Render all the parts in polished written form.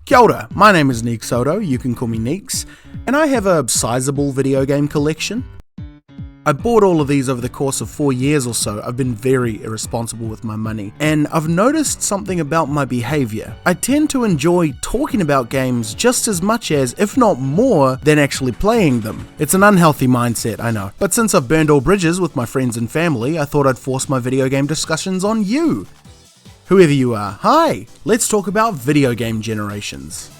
Kia ora, my name is Neek Soto, you can call me Neeks, and I have a sizable video game collection. I bought all of these over the course of 4 years or so. I've been very irresponsible with my money, and I've noticed something about my behaviour. I tend to enjoy talking about games just as much as, if not more, than actually playing them. It's an unhealthy mindset, I know, but since I've burned all bridges with my friends and family, I thought I'd force my video game discussions on you. Whoever you are, hi! Let's talk about video game generations.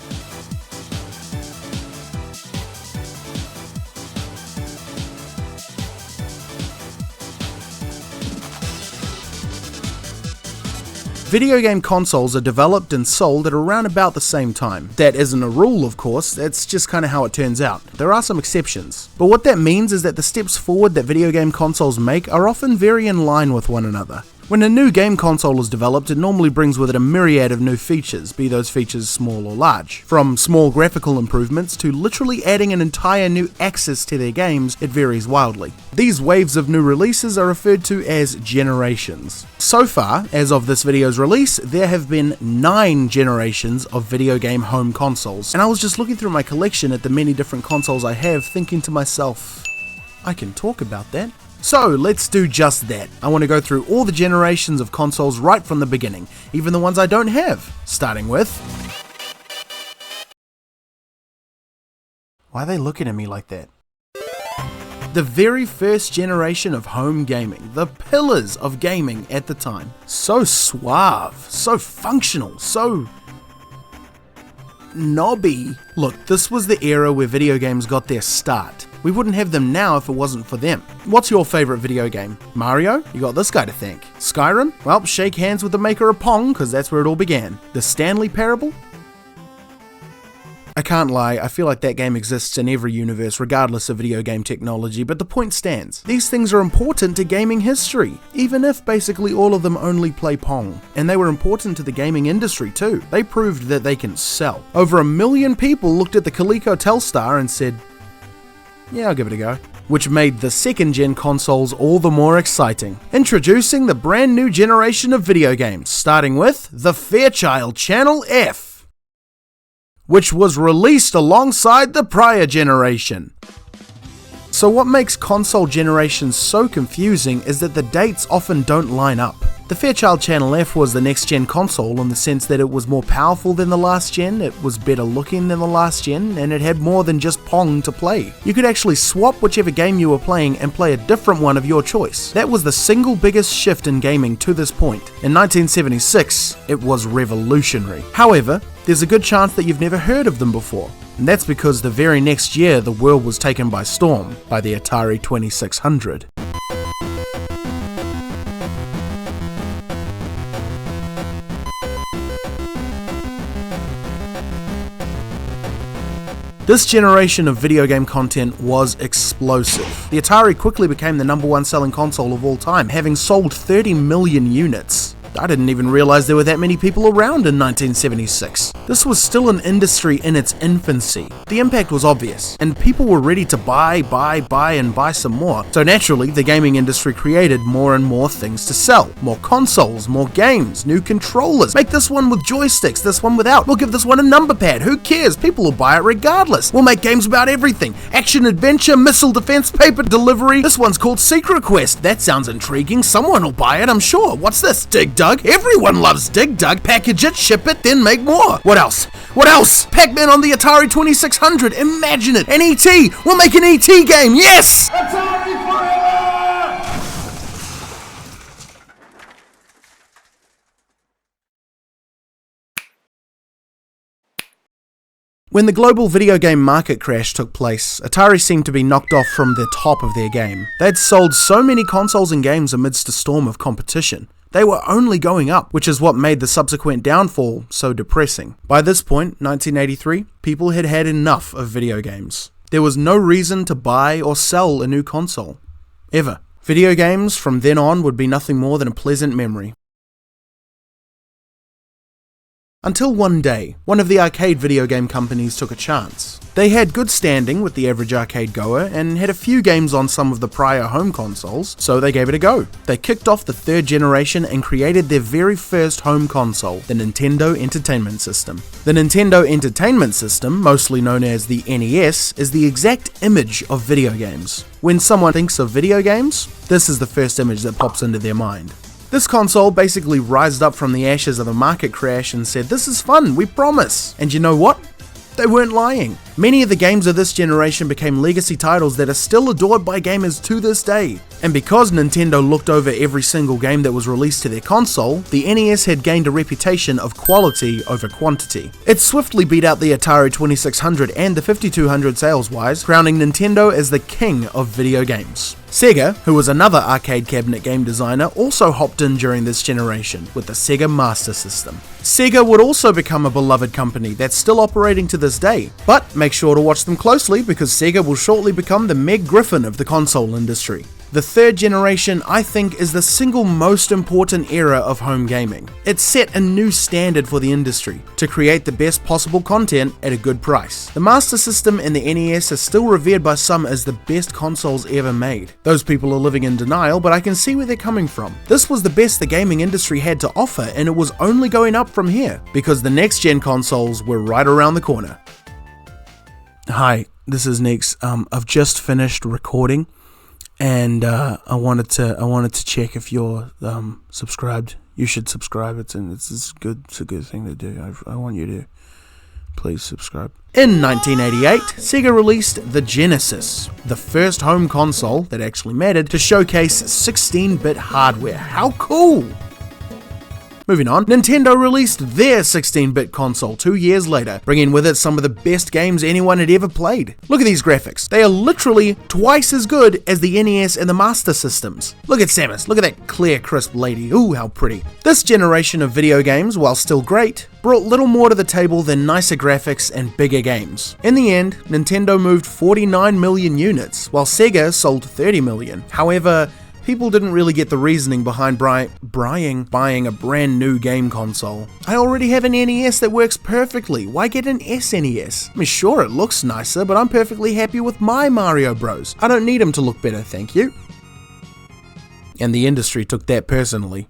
Video game consoles are developed and sold at around about the same time. That isn't a rule, of course, that's just kinda how it turns out. There are some exceptions. But what that means is that the steps forward that video game consoles make are often very in line with one another. When a new game console is developed, it normally brings with it a myriad of new features, be those features small or large. From small graphical improvements to literally adding an entire new axis to their games, it varies wildly. These waves of new releases are referred to as generations. So far, as of this video's release, there have been 9 generations of video game home consoles, and I was just looking through my collection at the many different consoles I have, thinking to myself, I can talk about that. So let's do just that. I want to go through all the generations of consoles right from the beginning, even the ones I don't have, starting with... Why are they looking at me like that? The very first generation of home gaming, the pillars of gaming at the time. So suave, so functional, so... knobby. Look, this was the era where video games got their start. We wouldn't have them now if it wasn't for them. What's your favourite video game? Mario? You got this guy to thank. Skyrim? Well, shake hands with the maker of Pong, because that's where it all began. The Stanley Parable? I can't lie, I feel like that game exists in every universe regardless of video game technology, but the point stands. These things are important to gaming history, even if basically all of them only play Pong. And they were important to the gaming industry too. They proved that they can sell. Over 1 million people looked at the Coleco Telstar and said, yeah, I'll give it a go. Which made the second gen consoles all the more exciting. Introducing the brand new generation of video games, starting with the Fairchild Channel F, which was released alongside the prior generation. So what makes console generations so confusing is that the dates often don't line up. The Fairchild Channel F was the next gen console in the sense that it was more powerful than the last gen, it was better looking than the last gen, and it had more than just Pong to play. You could actually swap whichever game you were playing and play a different one of your choice. That was the single biggest shift in gaming to this point. In 1976, it was revolutionary. However, there's a good chance that you've never heard of them before. And that's because the very next year the world was taken by storm by the Atari 2600. This generation of video game content was explosive. The Atari quickly became the #1 selling console of all time, having sold 30 million units. I didn't even realize there were that many people around in 1976. This was still an industry in its infancy. The impact was obvious, and people were ready to buy some more. So naturally, the gaming industry created more and more things to sell. More consoles, more games, new controllers. Make this one with joysticks, this one without. We'll give this one a number pad, who cares? People will buy it regardless. We'll make games about everything. Action, adventure, missile defense, paper delivery. This one's called Secret Quest. That sounds intriguing. Someone will buy it, I'm sure. What's this? Dig Dug? Everyone loves Dig Dug. Package it, ship it, then make more. What else? What else? Pac-Man on the Atari 2600. Imagine it. And E.T. We'll make an E.T. game. Yes! Atari forever! When the global video game market crash took place, Atari seemed to be knocked off from the top of their game. They'd sold so many consoles and games amidst a storm of competition. They were only going up, which is what made the subsequent downfall so depressing. By this point, 1983, people had had enough of video games. There was no reason to buy or sell a new console. Ever. Video games from then on would be nothing more than a pleasant memory. Until one day, one of the arcade video game companies took a chance. They had good standing with the average arcade goer and had a few games on some of the prior home consoles, so they gave it a go. They kicked off the third generation and created their very first home console, the Nintendo Entertainment System. The Nintendo Entertainment System, mostly known as the NES, is the exact image of video games. When someone thinks of video games, this is the first image that pops into their mind. This console basically rised up from the ashes of a market crash and said, "This is fun, we promise." And you know what? They weren't lying. Many of the games of this generation became legacy titles that are still adored by gamers to this day. And because Nintendo looked over every single game that was released to their console, the NES had gained a reputation of quality over quantity. It swiftly beat out the Atari 2600 and the 5200 sales-wise, crowning Nintendo as the king of video games. Sega, who was another arcade cabinet game designer, also hopped in during this generation with the Sega Master System. Sega would also become a beloved company that's still operating to this day, but make sure to watch them closely because Sega will shortly become the Meg Griffin of the console industry. The third generation, I think, is the single most important era of home gaming. It set a new standard for the industry to create the best possible content at a good price. The Master System and the NES are still revered by some as the best consoles ever made. Those people are living in denial, but I can see where they're coming from. This was the best the gaming industry had to offer, and it was only going up from here, because the next gen consoles were right around the corner. Hi, this is Neeks. I've just finished recording. And I wanted to check if you're subscribed. You should subscribe. It's a good thing to do. I want you to please subscribe. In 1988, Sega released the Genesis, the first home console that actually mattered to showcase 16-bit hardware. How cool! Moving on, Nintendo released their 16-bit console 2 years later, bringing with it some of the best games anyone had ever played. Look at these graphics. They are literally twice as good as the NES and the Master Systems. Look at Samus. Look at that clear, crisp lady. Ooh, how pretty. This generation of video games, while still great, brought little more to the table than nicer graphics and bigger games. In the end, Nintendo moved 49 million units, while Sega sold 30 million. However, people didn't really get the reasoning behind buying a brand new game console. I already have an NES that works perfectly. Why get an SNES? I mean, sure, it looks nicer, but I'm perfectly happy with my Mario Bros. I don't need them to look better, thank you. And the industry took that personally.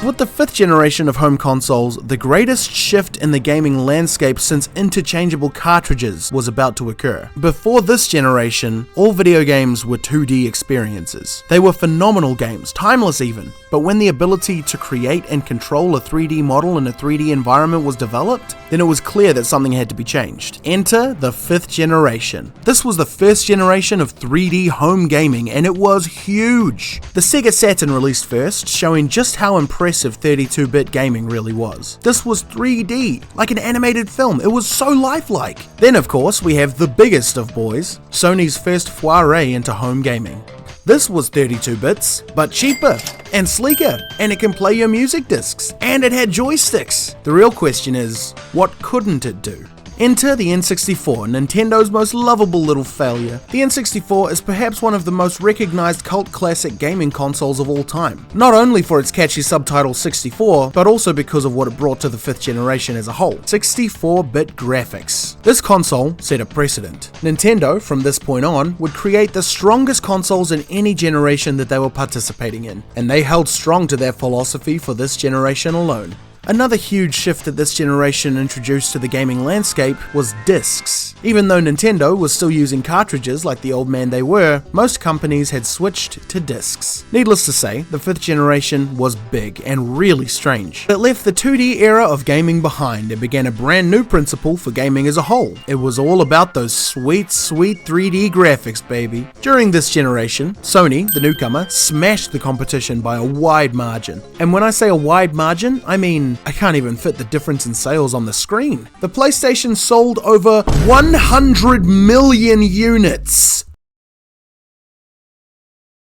With the fifth generation of home consoles, the greatest shift in the gaming landscape since interchangeable cartridges was about to occur. Before this generation, all video games were 2D experiences. They were phenomenal games, timeless even, but when the ability to create and control a 3D model in a 3D environment was developed, then it was clear that something had to be changed. Enter the fifth generation. This was the first generation of 3D home gaming, and it was huge. The Sega Saturn released first, showing just how impressive 32-bit gaming really was. This was 3D, like an animated film. It was so lifelike. Then, of course, we have the biggest of boys, Sony's first foray into home gaming. This was 32 bits, but cheaper and sleeker, and it can play your music discs, and it had joysticks. The real question is, what couldn't it do? Enter the N64, Nintendo's most lovable little failure. The N64 is perhaps one of the most recognized cult classic gaming consoles of all time. Not only for its catchy subtitle 64, but also because of what it brought to the fifth generation as a whole, 64-bit graphics. This console set a precedent. Nintendo, from this point on, would create the strongest consoles in any generation that they were participating in, and they held strong to that philosophy for this generation alone. Another huge shift that this generation introduced to the gaming landscape was discs. Even though Nintendo was still using cartridges like the old man they were, most companies had switched to discs. Needless to say, the fifth generation was big and really strange. It left the 2D era of gaming behind and began a brand new principle for gaming as a whole. It was all about those sweet, sweet 3D graphics, baby. During this generation, Sony, the newcomer, smashed the competition by a wide margin. And when I say a wide margin, I mean I can't even fit the difference in sales on the screen. The PlayStation sold over 100 million units,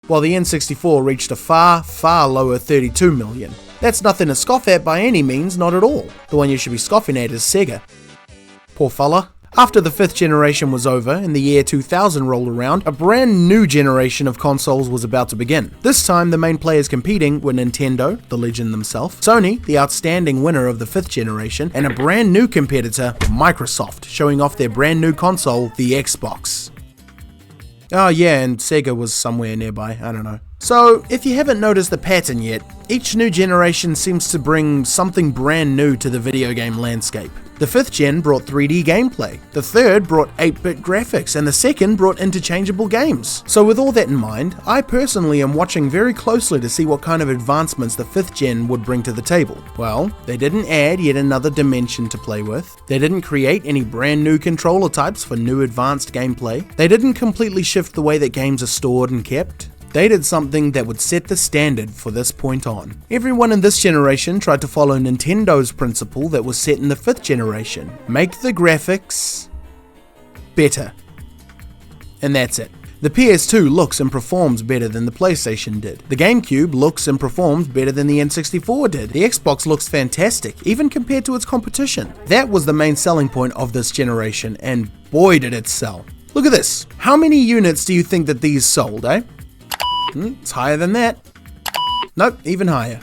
while the N64 reached a far, far lower 32 million. That's nothing to scoff at by any means, not at all. The one you should be scoffing at is Sega. Poor fella. After the 5th generation was over and the year 2000 rolled around, a brand new generation of consoles was about to begin. This time, the main players competing were Nintendo, the legend themselves, Sony, the outstanding winner of the 5th generation, and a brand new competitor, Microsoft, showing off their brand new console, the Xbox. Oh yeah, and Sega was somewhere nearby, I don't know. So, if you haven't noticed the pattern yet, each new generation seems to bring something brand new to the video game landscape. The 5th gen brought 3D gameplay, the 3rd brought 8-bit graphics, and the 2nd brought interchangeable games. So with all that in mind, I personally am watching very closely to see what kind of advancements the 5th gen would bring to the table. Well, they didn't add yet another dimension to play with, they didn't create any brand new controller types for new advanced gameplay, they didn't completely shift the way that games are stored and kept. They did something that would set the standard for this point on. Everyone in this generation tried to follow Nintendo's principle that was set in the 5th generation. Make the graphics better. And that's it. The PS2 looks and performs better than the PlayStation did. The GameCube looks and performs better than the N64 did. The Xbox looks fantastic, even compared to its competition. That was the main selling point of this generation, and boy did it sell. Look at this. How many units do you think that these sold, eh? It's higher than that. Nope, even higher.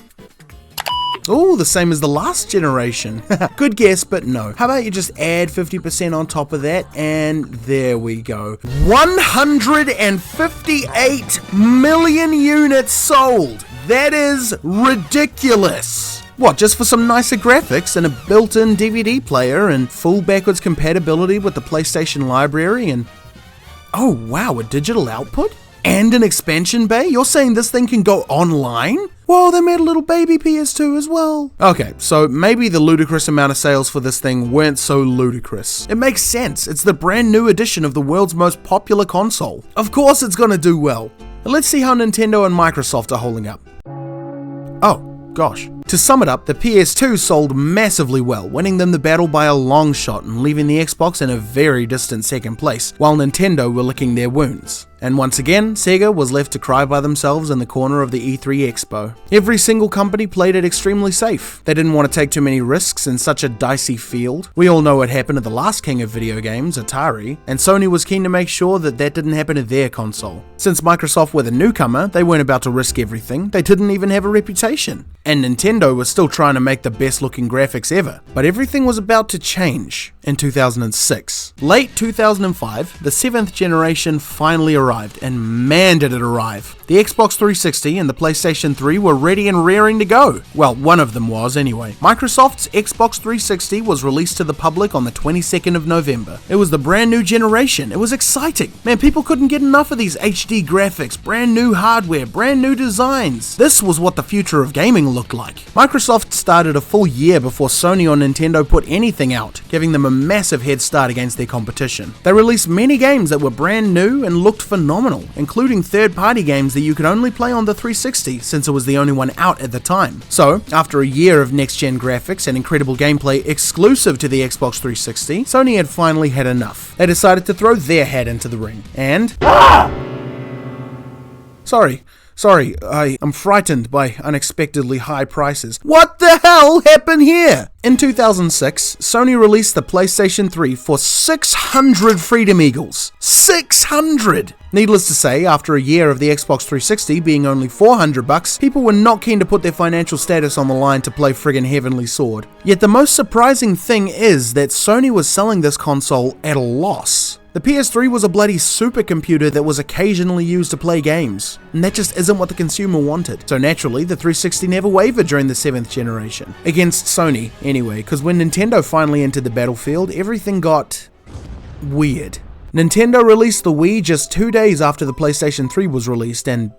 Oh, the same as the last generation. Good guess, but no. How about you just add 50% on top of that, and there we go. 158 million units sold. That is ridiculous. What, just for some nicer graphics and a built-in DVD player and full backwards compatibility with the PlayStation library and... Oh wow, a digital output? And an expansion bay? You're saying this thing can go online? Whoa, they made a little baby PS2 as well. Okay, so maybe the ludicrous amount of sales for this thing weren't so ludicrous. It makes sense, it's the brand new edition of the world's most popular console. Of course it's gonna do well. Let's see how Nintendo and Microsoft are holding up. Oh, gosh. To sum it up, the PS2 sold massively well, winning them the battle by a long shot and leaving the Xbox in a very distant second place, while Nintendo were licking their wounds. And once again, Sega was left to cry by themselves in the corner of the E3 Expo. Every single company played it extremely safe. They didn't want to take too many risks in such a dicey field. We all know what happened to the last king of video games, Atari, and Sony was keen to make sure that that didn't happen to their console. Since Microsoft were the newcomer, they weren't about to risk everything, they didn't even have a reputation. And Nintendo was still trying to make the best looking graphics ever. But everything was about to change in 2006. Late 2005, the 7th generation finally arrived, and man did it arrive. The Xbox 360 and the PlayStation 3 were ready and raring to go. Well, one of them was anyway. Microsoft's Xbox 360 was released to the public on the 22nd of November. It was the brand new generation. It was exciting. Man, people couldn't get enough of these HD graphics, brand new hardware, brand new designs. This was what the future of gaming looked like. Microsoft started a full year before Sony or Nintendo put anything out, giving them a massive head start against their competition. They released many games that were brand new and looked phenomenal, including third-party games that you could only play on the 360 since it was the only one out at the time. So, after a year of next-gen graphics and incredible gameplay exclusive to the Xbox 360, Sony had finally had enough. They decided to throw their hat into the ring, and... Sorry, I'm frightened by unexpectedly high prices. What the hell happened here? In 2006, Sony released the PlayStation 3 for 600 Freedom Eagles. 600! Needless to say, after a year of the Xbox 360 being only $400, people were not keen to put their financial status on the line to play friggin' Heavenly Sword. Yet the most surprising thing is that Sony was selling this console at a loss. The PS3 was a bloody supercomputer that was occasionally used to play games, and that just isn't what the consumer wanted. So naturally, the 360 never wavered during the 7th generation. Against Sony, anyway, because when Nintendo finally entered the battlefield, everything got... weird. Nintendo released the Wii just 2 days after the PlayStation 3 was released, and...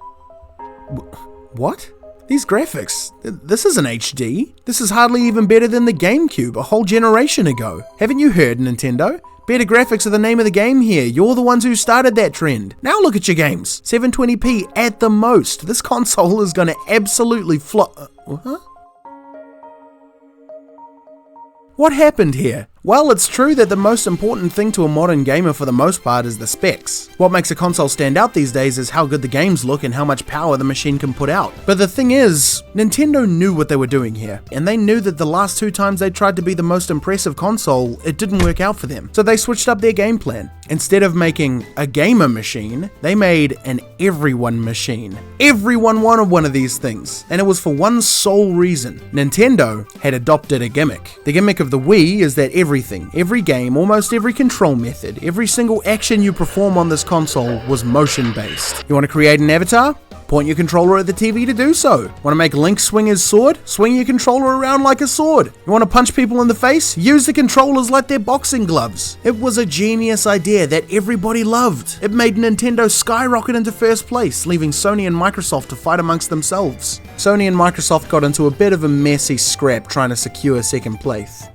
what? These graphics, this isn't HD. This is hardly even better than the GameCube a whole generation ago. Haven't you heard, Nintendo? Better graphics are the name of the game here. You're the ones who started that trend. Now look at your games. 720p at the most. This console is gonna absolutely flop. Huh? What happened here? Well, it's true that the most important thing to a modern gamer for the most part is the specs. What makes a console stand out these days is how good the games look and how much power the machine can put out. But the thing is, Nintendo knew what they were doing here, and they knew that the last 2 times they tried to be the most impressive console, it didn't work out for them. So they switched up their game plan. Instead of making a gamer machine, they made an everyone machine. Everyone wanted one of these things, and it was for one sole reason. Nintendo had adopted a gimmick. The gimmick of the Wii is that everything, every game, almost every control method, every single action you perform on this console was motion-based. You want to create an avatar? Point your controller at the TV to do so. Want to make Link swing his sword? Swing your controller around like a sword. You want to punch people in the face? Use the controllers like they're boxing gloves. It was a genius idea that everybody loved. It made Nintendo skyrocket into first place, leaving Sony and Microsoft to fight amongst themselves. Sony and Microsoft got into a bit of a messy scrap trying to secure second place.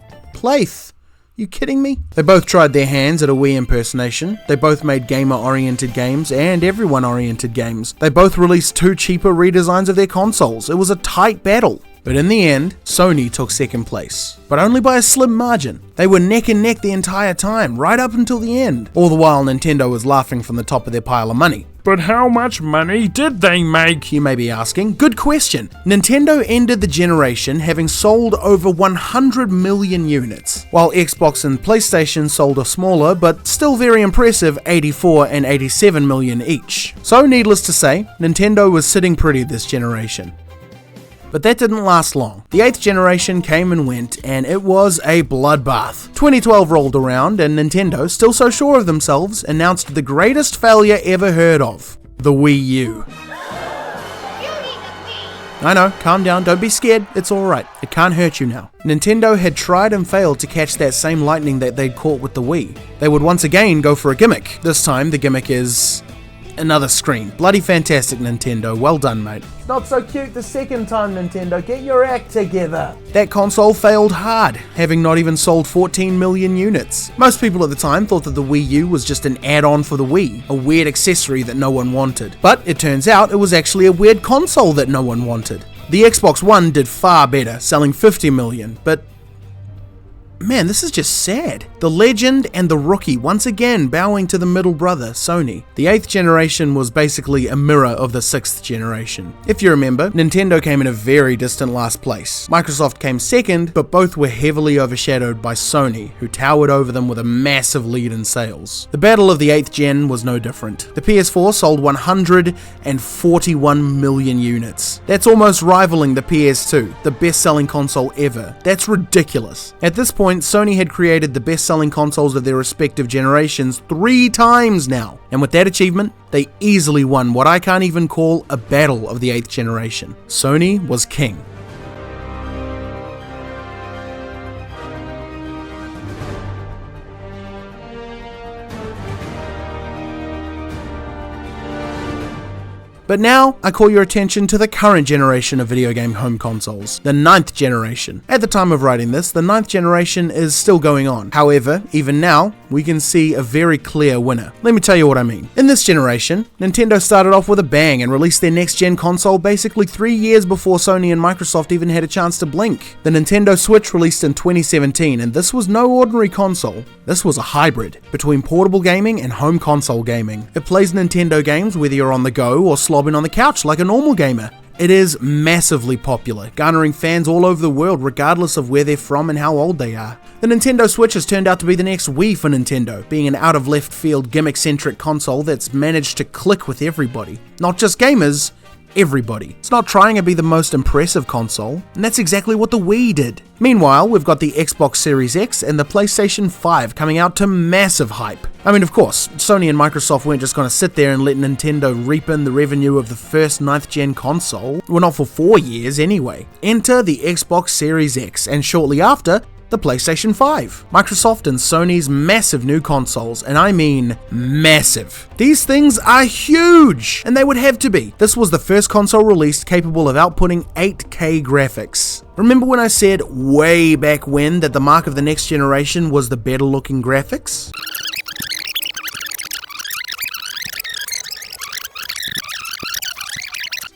You kidding me? They both tried their hands at a Wii impersonation. They both made gamer-oriented games and everyone-oriented games. They both released 2 cheaper redesigns of their consoles. It was a tight battle. But in the end, Sony took second place. But only by a slim margin. They were neck and neck the entire time, right up until the end. All the while, Nintendo was laughing from the top of their pile of money. But how much money did they make? You may be asking. Good question. Nintendo ended the generation having sold over 100 million units, while Xbox and PlayStation sold a smaller but still very impressive 84 and 87 million each. So needless to say, Nintendo was sitting pretty this generation. But that didn't last long. The 8th generation came and went, and it was a bloodbath. 2012 rolled around, and Nintendo, still so sure of themselves, announced the greatest failure ever heard of: the Wii U. I know, calm down, don't be scared, it's alright, it can't hurt you now. Nintendo had tried and failed to catch that same lightning that they'd caught with the Wii. They would once again go for a gimmick. This time, the gimmick is another screen. Bloody fantastic, Nintendo. Well done, mate. Not so cute the second time, Nintendo. Get your act together. That console failed hard, having not even sold 14 million units. Most people at the time thought that the Wii U was just an add-on for the Wii, a weird accessory that no one wanted. But it turns out it was actually a weird console that no one wanted. The Xbox One did far better, selling 50 million, but man, this is just sad. The legend and the rookie once again bowing to the middle brother, Sony. The 8th generation was basically a mirror of the 6th generation. If you remember, Nintendo came in a very distant last place. Microsoft came second, but both were heavily overshadowed by Sony, who towered over them with a massive lead in sales. The battle of the 8th gen was no different. The PS4 sold 141 million units. That's almost rivaling the PS2, the best-selling console ever. That's ridiculous. At this point, Sony had created the best-selling consoles of their respective generations 3 times now, and with that achievement, they easily won what I can't even call a battle of the 8th generation. Sony was king. But now, I call your attention to the current generation of video game home consoles, the 9th generation. At the time of writing this, the 9th generation is still going on. However, even now, we can see a very clear winner. Let me tell you what I mean. In this generation, Nintendo started off with a bang and released their next-gen console basically 3 years before Sony and Microsoft even had a chance to blink. The Nintendo Switch released in 2017, and this was no ordinary console. This was a hybrid between portable gaming and home console gaming. It plays Nintendo games whether you're on the go or slobbing on the couch like a normal gamer. It is massively popular, garnering fans all over the world regardless of where they're from and how old they are. The Nintendo Switch has turned out to be the next Wii for Nintendo, being an out-of-left-field gimmick-centric console that's managed to click with everybody. Not just gamers, everybody. It's not trying to be the most impressive console, and that's exactly what the Wii did. Meanwhile, we've got the Xbox Series X and the PlayStation 5 coming out to massive hype. I mean, of course, Sony and Microsoft weren't just going to sit there and let Nintendo reap in the revenue of the first 9th gen console. Well, not for 4 years anyway. Enter the Xbox Series X, and shortly after, the PlayStation 5. Microsoft and Sony's massive new consoles, and I mean massive. These things are huge, and they would have to be. This was the first console released capable of outputting 8K graphics. Remember when I said way back when that the mark of the next generation was the better looking graphics?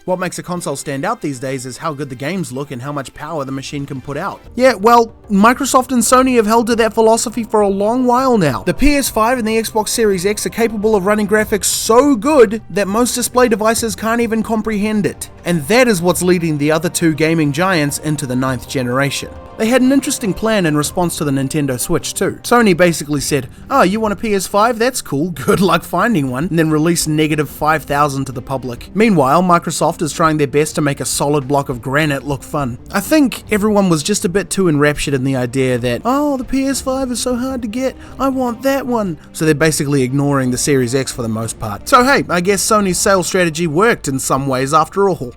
What makes a console stand out these days is how good the games look and how much power the machine can put out. Yeah, well, Microsoft and Sony have held to that philosophy for a long while now. The PS5 and the Xbox Series X are capable of running graphics so good that most display devices can't even comprehend it. And that is what's leading the other two gaming giants into the 9th generation. They had an interesting plan in response to the Nintendo Switch too. Sony basically said, "Oh, you want a PS5? That's cool, good luck finding one," and then released -5,000 to the public. Meanwhile, Microsoft is trying their best to make a solid block of granite look fun. I think everyone was just a bit too enraptured in the idea that, oh, the PS5 is so hard to get, I want that one. So they're basically ignoring the Series X for the most part. So hey, I guess Sony's sales strategy worked in some ways after all.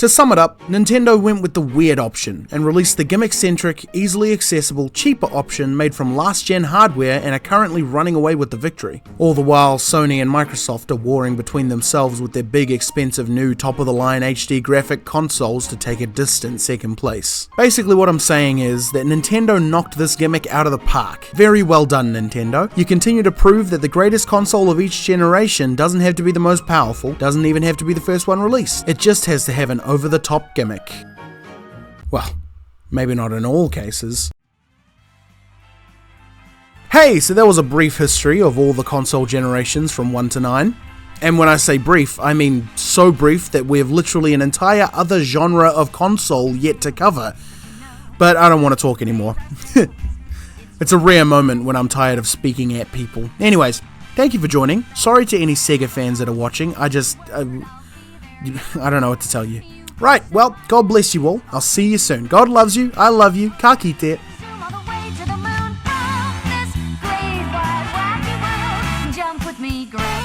To sum it up, Nintendo went with the weird option and released the gimmick-centric, easily accessible, cheaper option made from last-gen hardware and are currently running away with the victory. All the while, Sony and Microsoft are warring between themselves with their big, expensive new top-of-the-line HD graphic consoles to take a distant second place. Basically what I'm saying is that Nintendo knocked this gimmick out of the park. Very well done, Nintendo. You continue to prove that the greatest console of each generation doesn't have to be the most powerful, doesn't even have to be the first one released. It just has to have an over-the-top gimmick. Well, maybe not in all cases. Hey, so that was a brief history of all the console generations from 1 to 9. And when I say brief, I mean so brief that we have literally an entire other genre of console yet to cover. But I don't want to talk anymore. It's a rare moment when I'm tired of speaking at people. Anyways, thank you for joining. Sorry to any Sega fans that are watching. I don't know what to tell you. Right, well, God bless you all. I'll see you soon. God loves you. I love you. K.Ks. Jump with me, girl.